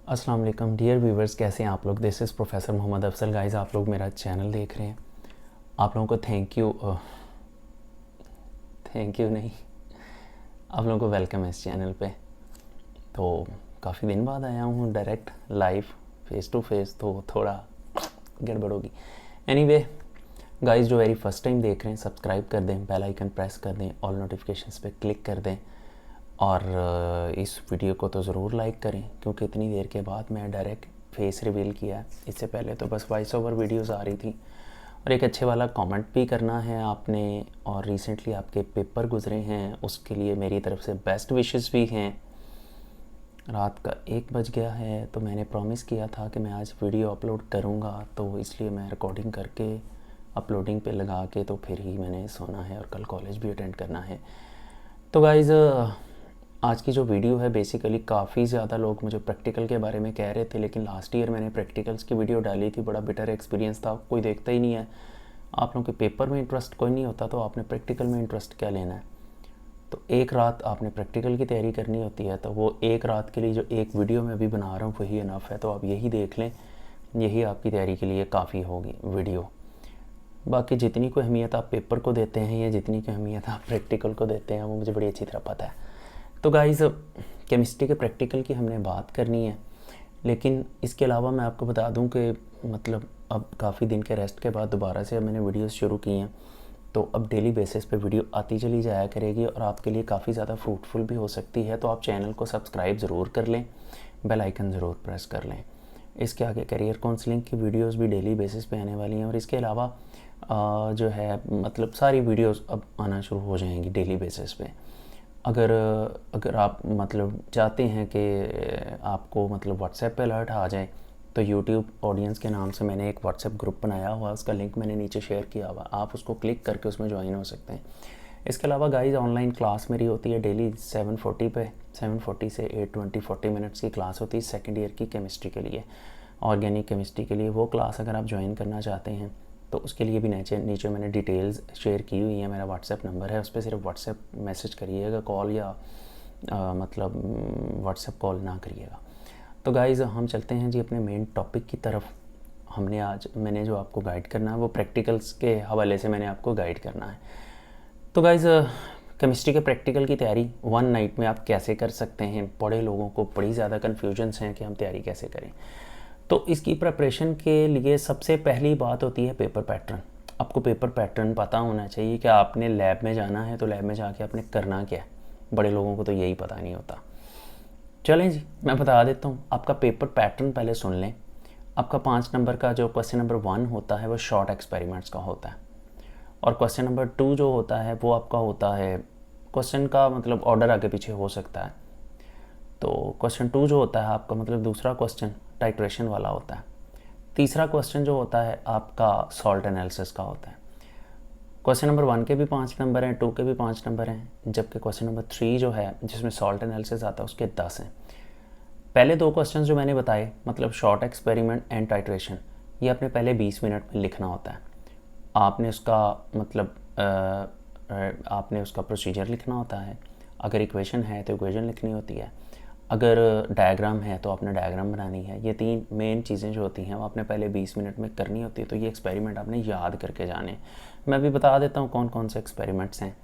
अस्सलाम वालेकुम dear viewers, कैसे हैं आप लोग। This is professor Mohammad Afsal. Guys, आप लोग मेरा चैनल देख रहे हैं। आप लोगों को थैंक यू नहीं, आप लोगों को वेलकम है इस चैनल पे। तो काफ़ी दिन बाद आया हूँ direct live face to face, तो थोड़ा गड़बड़ होगी। एनीवे गाइस, जो वेरी फर्स्ट टाइम देख रहे हैं सब्सक्राइब कर दें, बेल आइकन प्रेस कर दें, ऑल नोटिफिकेशंस पे क्लिक कर दें और इस वीडियो को तो ज़रूर लाइक करें, क्योंकि इतनी देर के बाद मैं डायरेक्ट फेस रिवील किया है। इससे पहले तो बस वॉइस ओवर वीडियोस आ रही थी। और एक अच्छे वाला कमेंट भी करना है आपने, और रिसेंटली आपके पेपर गुजरे हैं, उसके लिए मेरी तरफ से बेस्ट विशेस भी हैं। रात का 1 बज गया है, तो मैंने प्रॉमिस किया था कि मैं आज वीडियो अपलोड करूँगा, तो इसलिए मैं रिकॉर्डिंग करके अपलोडिंग पे लगा के तो फिर ही मैंने सोना है, और कल कॉलेज भी अटेंड करना है। तो गाइज़, आज की जो वीडियो है बेसिकली काफ़ी ज़्यादा लोग मुझे प्रैक्टिकल के बारे में कह रहे थे, लेकिन लास्ट ईयर मैंने प्रैक्टिकल्स की वीडियो डाली थी, बड़ा बिटर एक्सपीरियंस था, कोई देखता ही नहीं है। आप लोगों के पेपर में इंटरेस्ट कोई नहीं होता, तो आपने प्रैक्टिकल में इंटरेस्ट क्या लेना है। तो एक रात आपने प्रैक्टिकल की तैयारी करनी होती है, तो वो एक रात के लिए जो एक वीडियो मैं अभी बना रहा हूँ वही इनफ है। तो आप यही देख लें, यही आपकी तैयारी के लिए काफ़ी होगी वीडियो। बाकी जितनी कोई अहमियत आप पेपर को देते हैं या जितनी कोई अहमियत आप प्रैक्टिकल को देते हैं, वो मुझे बड़ी अच्छी तरह पता है। तो गाइज़, केमिस्ट्री के प्रैक्टिकल की हमने बात करनी है, लेकिन इसके अलावा मैं आपको बता दूं कि मतलब अब काफ़ी दिन के रेस्ट के बाद दोबारा से अब मैंने वीडियोस शुरू की हैं, तो अब डेली बेसिस पे वीडियो आती चली जाया करेगी और आपके लिए काफ़ी ज़्यादा फ्रूटफुल भी हो सकती है। तो आप चैनल को सब्सक्राइब ज़रूर कर लें, बेल आइकन ज़रूर प्रेस कर लें। इसके आगे करियर काउंसलिंग की वीडियोस भी डेली बेसिस पे आने वाली हैं, और इसके अलावा जो है मतलब सारी वीडियोस अब आना शुरू हो जाएंगी डेली बेसिस पे। अगर आप मतलब चाहते हैं कि आपको मतलब व्हाट्सएप पे अलर्ट आ जाए, तो यूट्यूब ऑडियंस के नाम से मैंने एक व्हाट्सएप ग्रुप बनाया हुआ है, उसका लिंक मैंने नीचे शेयर किया हुआ, आप उसको क्लिक करके उसमें ज्वाइन हो सकते हैं। इसके अलावा गाइस, ऑनलाइन क्लास मेरी होती है डेली 7:40 पे, 7:40 से 8:20 40 मिनट्स की क्लास होती है सेकेंड ईयर की केमिस्ट्री के लिए, ऑर्गेनिक केमिस्ट्री के लिए। वो क्लास अगर आप ज्वाइन करना चाहते हैं तो उसके लिए भी नीचे मैंने डिटेल्स शेयर की हुई है। मेरा व्हाट्सएप नंबर है, उस पर सिर्फ व्हाट्सएप मैसेज करिएगा, कॉल या मतलब व्हाट्सएप कॉल ना करिएगा। तो गाइज़, हम चलते हैं जी अपने मेन टॉपिक की तरफ। मैंने जो आपको गाइड करना है वो प्रैक्टिकल्स के हवाले से मैंने आपको गाइड करना है। तो गाइज़, केमिस्ट्री के प्रैक्टिकल की तैयारी 1 नाइट में आप कैसे कर सकते हैं। बड़े लोगों को बड़ी ज़्यादा कन्फ्यूजन्स हैं कि हम तैयारी कैसे करें। तो इसकी प्रिपरेशन के लिए सबसे पहली बात होती है पेपर पैटर्न। आपको पेपर पैटर्न पता होना चाहिए कि आपने लैब में जाना है, तो लैब में जाके आपने करना क्या है। बड़े लोगों को तो यही पता नहीं होता। चलें जी, मैं बता देता हूँ। आपका पेपर पैटर्न पहले सुन लें। आपका 5 नंबर का जो क्वेश्चन नंबर 1 होता है वो शॉर्ट एक्सपेरिमेंट्स का होता है, और क्वेश्चन नंबर 2 जो होता है वो आपका होता है, क्वेश्चन का मतलब ऑर्डर आगे पीछे हो सकता है। तो क्वेश्चन 2 जो होता है आपका मतलब दूसरा क्वेश्चन टाइट्रेशन वाला होता है। तीसरा क्वेश्चन जो होता है आपका सॉल्ट एनालिसिस का होता है। क्वेश्चन नंबर 1 के भी 5 नंबर हैं, 2 के भी 5 नंबर हैं, जबकि क्वेश्चन नंबर 3 जो है जिसमें सॉल्ट एनालिसिस आता है उसके 10 हैं। पहले 2 क्वेश्चन जो मैंने बताए मतलब शॉर्ट एक्सपेरिमेंट एंड टाइट्रेशन, ये आपने पहले 20 मिनट में लिखना होता है। आपने उसका मतलब आपने उसका प्रोसीजर लिखना होता है। अगर इक्वेशन है तो इक्वेशन लिखनी होती है, अगर डायग्राम है तो आपने डायग्राम बनानी है। ये 3 मेन चीज़ें जो होती हैं वो आपने पहले 20 मिनट में करनी होती है। तो ये एक्सपेरिमेंट आपने याद करके जाने। मैं भी बता देता हूँ कौन कौन से एक्सपेरिमेंट्स हैं।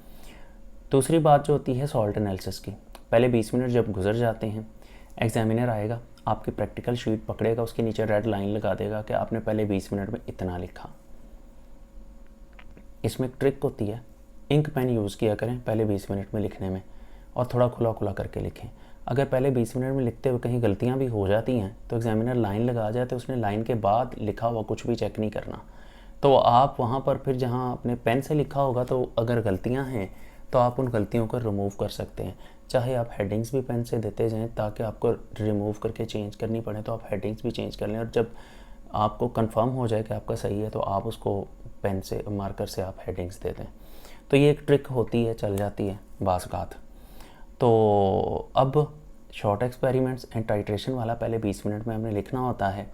दूसरी बात जो होती है सॉल्ट एनालिसिस की, पहले 20 मिनट जब गुजर जाते हैं, एग्जामिनर आएगा, आपकी प्रैक्टिकल शीट पकड़ेगा, उसके नीचे रेड लाइन लगा देगा कि आपने पहले 20 मिनट में इतना लिखा। इसमें एक ट्रिक होती है, इंक पेन यूज़ किया करें पहले 20 मिनट में लिखने में, और थोड़ा खुला खुला करके लिखें। अगर पहले 20 मिनट में लिखते हुए कहीं गलतियाँ भी हो जाती हैं तो एग्जामिनर लाइन लगा जाए तो उसने लाइन के बाद लिखा हुआ कुछ भी चेक नहीं करना। तो आप वहाँ पर फिर जहाँ अपने पेन से लिखा होगा, तो अगर गलतियाँ हैं तो आप उन गलतियों को रिमूव कर सकते हैं। चाहे आप हेडिंग्स भी पेन से देते जाएँ ताकि आपको रिमूव करके चेंज करनी पड़े, तो आप हेडिंग्स भी चेंज कर लें, और जब आपको कंफर्म हो जाए कि आपका सही है तो आप उसको पेन से मार्कर से आप हेडिंग्स दे दें। तो ये एक ट्रिक होती है, चल जाती है बाज़-औक़ात। तो अब शॉर्ट एक्सपेरिमेंट्स एंड टाइट्रेशन वाला पहले 20 मिनट में हमने लिखना होता है।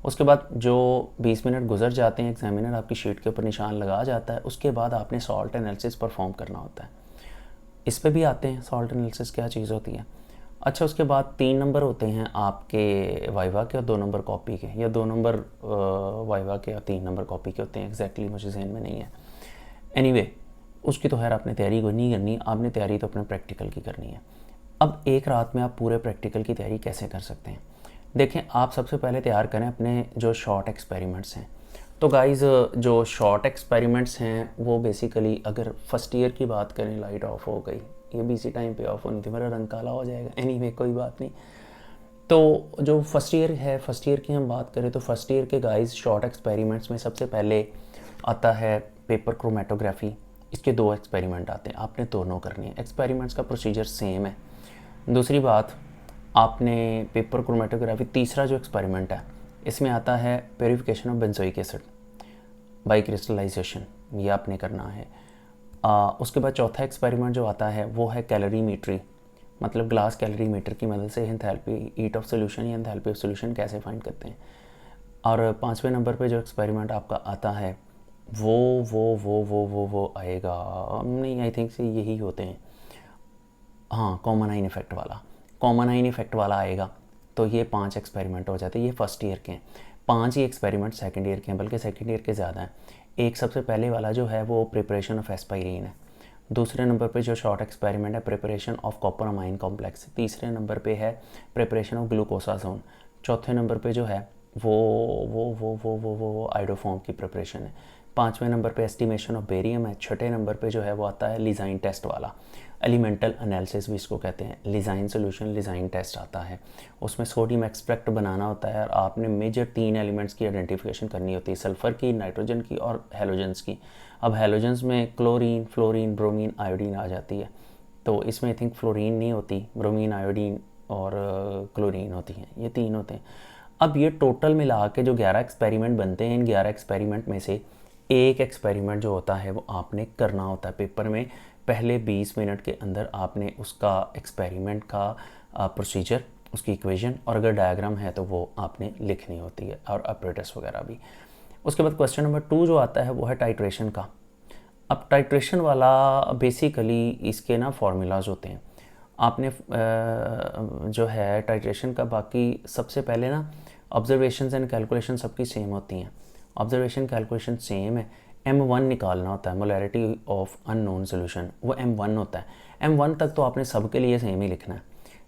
उसके बाद जो 20 मिनट गुजर जाते हैं, एग्जामिनर आपकी शीट के ऊपर निशान लगा जाता है, उसके बाद आपने सॉल्ट एनालिसिस परफॉर्म करना होता है। इस पे भी आते हैं सॉल्ट एनालिसिस क्या चीज़ होती है। अच्छा, उसके बाद 3 नंबर होते हैं आपके वाइवा के और 2 नंबर कॉपी के, या 2 नंबर वाइवा के और 3 नंबर कॉपी के होते हैं, एग्जैक्टली मुझे जहन में नहीं है। एनीवे, उसकी तो खैर आपने तैयारी कोई नहीं करनी, आपने तैयारी तो अपने प्रैक्टिकल की करनी है। अब एक रात में आप पूरे प्रैक्टिकल की तैयारी कैसे कर सकते हैं? देखें, आप सबसे पहले तैयार करें अपने जो शॉर्ट एक्सपेरिमेंट्स हैं। तो गाइज़, जो शॉर्ट एक्सपेरिमेंट्स हैं वो बेसिकली, अगर फर्स्ट ईयर की बात करें, लाइट ऑफ हो गई, ये भी इसी टाइम पे ऑफ होनी थी, मेरा रंग काला हो जाएगा, एनीवे कोई बात नहीं। तो जो फर्स्ट ईयर है, फर्स्ट ईयर की हम बात करें तो फर्स्ट ईयर के गाइस शॉर्ट एक्सपेरिमेंट्स में सबसे पहले आता है पेपर क्रोमेटोग्राफी। इसके 2 एक्सपेरिमेंट आते हैं, आपने दोनों करनी है। एक्सपेरिमेंट्स का प्रोसीजर सेम है। दूसरी बात, आपने पेपर क्रोमेटोग्राफी, तीसरा जो एक्सपेरिमेंट है इसमें आता है purification of benzoic acid by crystallization, ये आपने करना है। उसके बाद चौथा एक्सपेरिमेंट जो आता है वो है कैलोरीमीट्री, मतलब ग्लास कैलोरीमीटर की मदद से एंथैल्पी हीट ऑफ सोल्यूशन या एंथैल्पी ऑफ सोल्यूशन कैसे फाइंड करते हैं। और 5वें नंबर पे जो एक्सपेरिमेंट आपका आता है वो आएगा, नहीं आई थिंक से यही होते हैं, हाँ, कॉमन आइन इफेक्ट वाला, कॉमन आइन इफेक्ट वाला आएगा। तो ये 5 एक्सपेरिमेंट हो जाते हैं, ये फर्स्ट ईयर के हैं। 5 ही एक्सपेरिमेंट सेकंड ईयर के हैं, बल्कि सेकंड ईयर के ज़्यादा हैं। एक सबसे पहले वाला जो है वो प्रिपरेशन ऑफ एस्पाइरिन है। दूसरे नंबर पे जो शॉर्ट एक्सपेरिमेंट है preparation of copper amine complex. तीसरे नंबर पे है प्रिपरेशन ऑफ ग्लूकोसाजोन। चौथे नंबर पे जो है वो आइडोफॉर्म की प्रिपरेशन है। 5वें नंबर पे एस्टिमेशन ऑफ बेरियम है। छठे नंबर पे जो है वो आता है लिजाइन टेस्ट वाला, एलिमेंटल एनालिसिस भी इसको कहते हैं। लिजाइन सोल्यूशन लिजाइन टेस्ट आता है, उसमें सोडियम एक्सट्रैक्ट बनाना होता है और आपने मेजर 3 एलिमेंट्स की आइडेंटिफिकेशन करनी होती है, सल्फ़र की, नाइट्रोजन की और हेलोजेंस की। अब हेलोजेंस में क्लोरीन, फ्लोरीन, ब्रोमीन, आयोडीन आ जाती है। तो इसमें आई थिंक फ्लोरीन नहीं होती, ब्रोमीन, आयोडीन और क्लोरीन होती हैं, ये 3 होते हैं। अब ये टोटल मिला के जो 11 एक्सपेरिमेंट बनते हैं, इन 11 एक्सपेरिमेंट में से एक एक्सपेरिमेंट जो होता है वो आपने करना होता है पेपर में। पहले 20 मिनट के अंदर आपने उसका एक्सपेरिमेंट का प्रोसीजर, उसकी इक्वेशन और अगर डायग्राम है तो वो आपने लिखनी होती है, और ऑपरेटर्स वगैरह भी। उसके बाद क्वेश्चन नंबर 2 जो आता है वो है टाइट्रेशन का। अब टाइट्रेशन वाला बेसिकली इसके ना फार्मूलाज होते हैं। आपने जो है टाइट्रेशन का, बाकी सबसे पहले ना ऑब्जर्वेशंस एंड कैलकुलेशन सबकी सेम होती हैं। ऑब्जर्वेशन कैलकुलेशन सेम है। M1 निकालना होता है, मोलैरिटी ऑफ अननोन सोल्यूशन, वो M1 होता है। M1 तक तो आपने सबके लिए सेम ही लिखना है,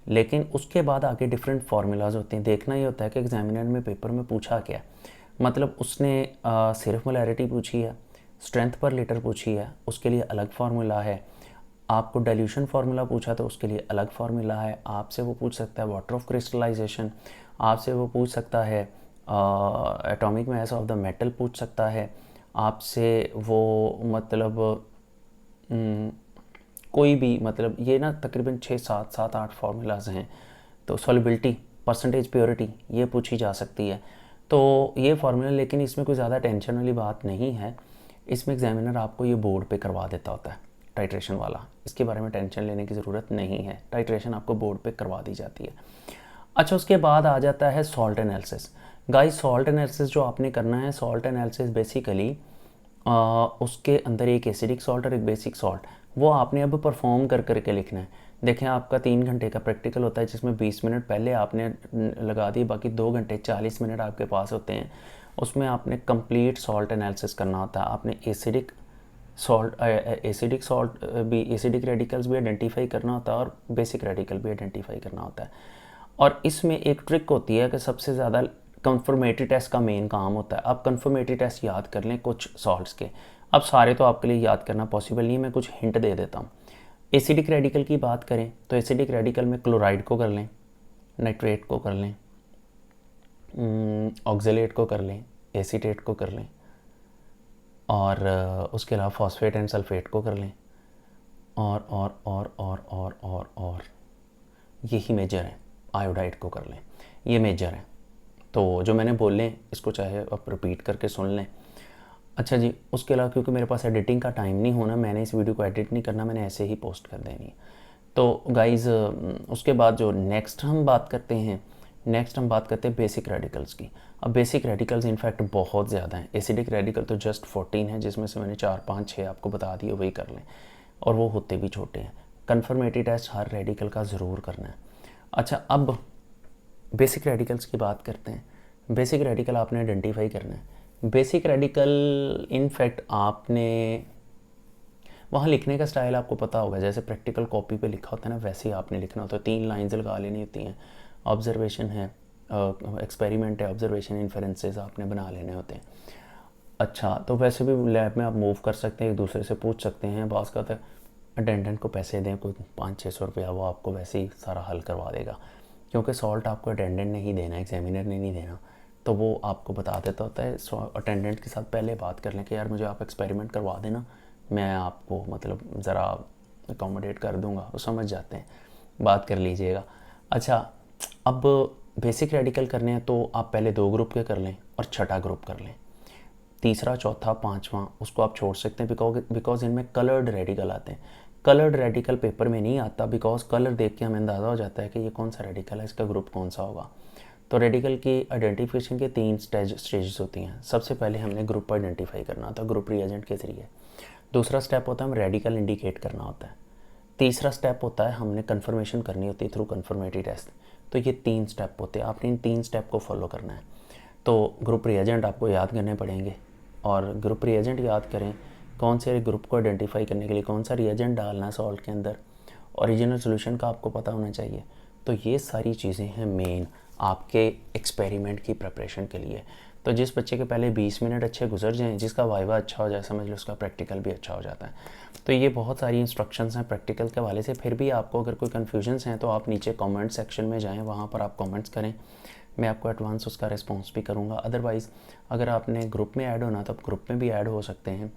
लेकिन उसके बाद आगे डिफरेंट फार्मूलाज होते हैं। देखना ही होता है कि एग्जामिनर में पेपर में पूछा क्या है, मतलब उसने सिर्फ मोलैरिटी पूछी है, स्ट्रेंथ पर लीटर पूछी है, उसके लिए अलग फार्मूला है। आपको डाइल्यूशन फार्मूला पूछा तो उसके लिए अलग फार्मूला है। आपसे वो पूछ सकता है वाटर ऑफ क्रिस्टलाइजेशन, आपसे वो पूछ सकता है atomic mass of the metal पूछ सकता है, आपसे वो मतलब कोई भी, मतलब ये ना तकरीबन 6-7 फार्मूलाज हैं। तो सॉल्युबिलिटी, परसेंटेज प्योरिटी, ये पूछी जा सकती है। तो ये फार्मूला, लेकिन इसमें कोई ज़्यादा टेंशन वाली बात नहीं है। इसमें एग्जामिनर आपको ये बोर्ड पे करवा देता होता है टाइट्रेशन वाला, इसके बारे में टेंशन लेने की ज़रूरत नहीं है, टाइट्रेशन आपको बोर्ड पे करवा दी जाती है। अच्छा, उसके बाद आ जाता है salt analysis. Guys, salt analysis जो आपने करना है, सॉल्ट एनालिसिस बेसिकली उसके अंदर एक एसिडिक सॉल्ट और एक बेसिक सॉल्ट, वो आपने अब परफॉर्म कर करके लिखना है। देखें, आपका 3 घंटे का प्रैक्टिकल होता है जिसमें 20 मिनट पहले आपने लगा दिए, बाकी 2 घंटे 40 मिनट आपके पास होते हैं। उसमें आपने कंप्लीट सॉल्ट एनालिसिस करना होता है। आपने एसिडिक सॉल्ट भी, एसिडिक रेडिकल्स भी आइडेंटिफाई करना होता है और बेसिक रेडिकल भी आइडेंटिफाई करना होता है। और इसमें एक ट्रिक होती है कि सबसे ज़्यादा कन्फर्मेटरी टेस्ट का मेन काम होता है। आप कन्फर्मेटरी टेस्ट याद कर लें कुछ सॉल्ट्स के। अब सारे तो आपके लिए याद करना पॉसिबल नहीं है, मैं कुछ हिंट दे देता हूँ। एसिडिक रेडिकल की बात करें तो एसिडिक रेडिकल में क्लोराइड को कर लें, नाइट्रेट को कर लें, ऑक्जेलेट को कर लें, एसीटेट को कर लें, और उसके अलावा फॉस्फेट एंड सल्फेट को कर लें, और यही मेजर है। आयोडाइड को कर लें, ये मेजर है। तो जो मैंने बोल लें इसको चाहे आप रिपीट करके सुन लें। अच्छा जी, उसके अलावा क्योंकि मेरे पास एडिटिंग का टाइम नहीं होना, मैंने इस वीडियो को एडिट नहीं करना, मैंने ऐसे ही पोस्ट कर देनी है। तो गाइज़, उसके बाद जो नेक्स्ट हम बात करते हैं बेसिक रेडिकल्स की। अब बेसिक रेडिकल्स इनफैक्ट बहुत ज़्यादा हैं। एसिडिक रेडिकल तो जस्ट 14 है, जिसमें से मैंने 4-5-6 आपको बता दिए, वही कर लें, और वो होते भी छोटे हैं। कन्फर्मेटरी टेस्ट हर रेडिकल का ज़रूर करना है। अच्छा, अब बेसिक रेडिकल्स की बात करते हैं। बेसिक रेडिकल आपने आइडेंटिफाई करना है। बेसिक रेडिकल इनफैक्ट आपने वहाँ लिखने का स्टाइल आपको पता होगा, जैसे प्रैक्टिकल कॉपी पे लिखा होता है ना, वैसे ही आपने लिखना होता है। 3 लाइन्स लगा लेनी होती हैं। ऑब्जर्वेशन है, एक्सपेरिमेंट है, ऑब्जर्वेशन, इन्फरेंसेस आपने बना लेने होते हैं। अच्छा, तो वैसे भी लैब में आप मूव कर सकते हैं, एक दूसरे से पूछ सकते हैं। बास का तो अटेंडेंट को पैसे दें कोई 500-600 रुपया, वो आपको वैसे ही सारा हल करवा देगा, क्योंकि सॉल्ट आपको अटेंडेंट ने ही देना, एग्जामिनर ने नहीं देना। तो वो आपको बता देता होता है। अटेंडेंट के साथ पहले बात कर लें कि यार मुझे आप एक्सपेरिमेंट करवा देना, मैं आपको मतलब ज़रा अकोमोडेट कर दूंगा, वो समझ जाते हैं, बात कर लीजिएगा। अच्छा, अब बेसिक रेडिकल करने हैं तो आप पहले 2 ग्रुप के कर लें और छठा ग्रुप कर लें। तीसरा, चौथा, पाँचवा उसको आप छोड़ सकते हैं, बिकॉज इनमें कलर्ड रेडिकल आते हैं। कलर्ड रेडिकल पेपर में नहीं आता, बिकॉज कलर देख के हमें अंदाज़ा हो जाता है कि ये कौन सा रेडिकल है, इसका ग्रुप कौन सा होगा। तो रेडिकल की आइडेंटिफिकेशन के 3 स्टेजेस होती हैं। सबसे पहले हमने ग्रुप आइडेंटिफाई करना होता है ग्रुप रिएजेंट के ज़रिए। दूसरा स्टेप होता है हम रेडिकल इंडिकेट करना होता है। तीसरा स्टेप होता है हमने कन्फर्मेशन करनी होती है थ्रू कन्फर्मेटरी टेस्ट। तो ये 3 स्टेप होते हैं, आपने इन 3 स्टेप को फॉलो करना है। तो ग्रुप रिएजेंट आपको याद करने पड़ेंगे, और ग्रुप रिएजेंट याद करें कौन से ग्रुप को आइडेंटिफाई करने के लिए कौन सा रिएजेंट डालना है सॉल्ट के अंदर। ओरिजिनल सोल्यूशन का आपको पता होना चाहिए। तो ये सारी चीज़ें हैं मेन आपके एक्सपेरिमेंट की प्रिपरेशन के लिए। तो जिस बच्चे के पहले 20 मिनट अच्छे गुजर जाएं, जिसका वाइवा अच्छा हो जाए, समझ लो उसका प्रैक्टिकल भी अच्छा हो जाता है। तो ये बहुत सारी इंस्ट्रक्शंस हैं प्रैक्टिकल के हवाले से। फिर भी आपको अगर कोई कन्फ्यूजन्स हैं तो आप नीचे कमेंट सेक्शन में जाएं, वहाँ पर आप कमेंट्स करें, मैं आपको एडवांस उसका रिस्पॉन्स भी करूँगा। अदरवाइज़ अगर आपने ग्रुप में ऐड होना तो आप ग्रुप में भी ऐड हो सकते हैं।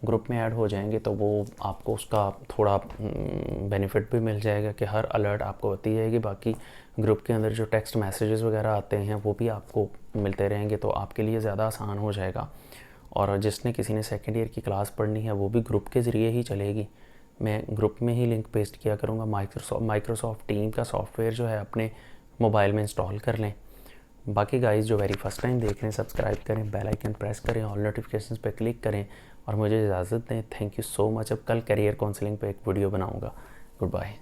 ग्रुप में ऐड हो जाएंगे तो वो आपको उसका थोड़ा बेनिफिट भी मिल जाएगा कि हर अलर्ट आपको होती जाएगी। बाकी ग्रुप के अंदर जो टेक्स्ट मैसेजेस वगैरह आते हैं वो भी आपको मिलते रहेंगे, तो आपके लिए ज़्यादा आसान हो जाएगा। और जिसने किसी ने सेकेंड ईयर की क्लास पढ़नी है वो भी ग्रुप के ज़रिए ही चलेगी। मैं ग्रुप में ही लिंक पेस्ट किया करूँगा। माइक्रोसॉफ्ट टीम का सॉफ्टवेयर जो है अपने मोबाइल में इंस्टॉल कर लें। बाकी गाइस जो वेरी फर्स्ट टाइम देख रहे हैं, सब्सक्राइब करें, बेल आइकन प्रेस करें, ऑल नोटिफिकेशंस पे क्लिक करें और मुझे इजाज़त दें। Thank you so much. अब कल करियर काउंसलिंग पे एक वीडियो बनाऊंगा। Good bye.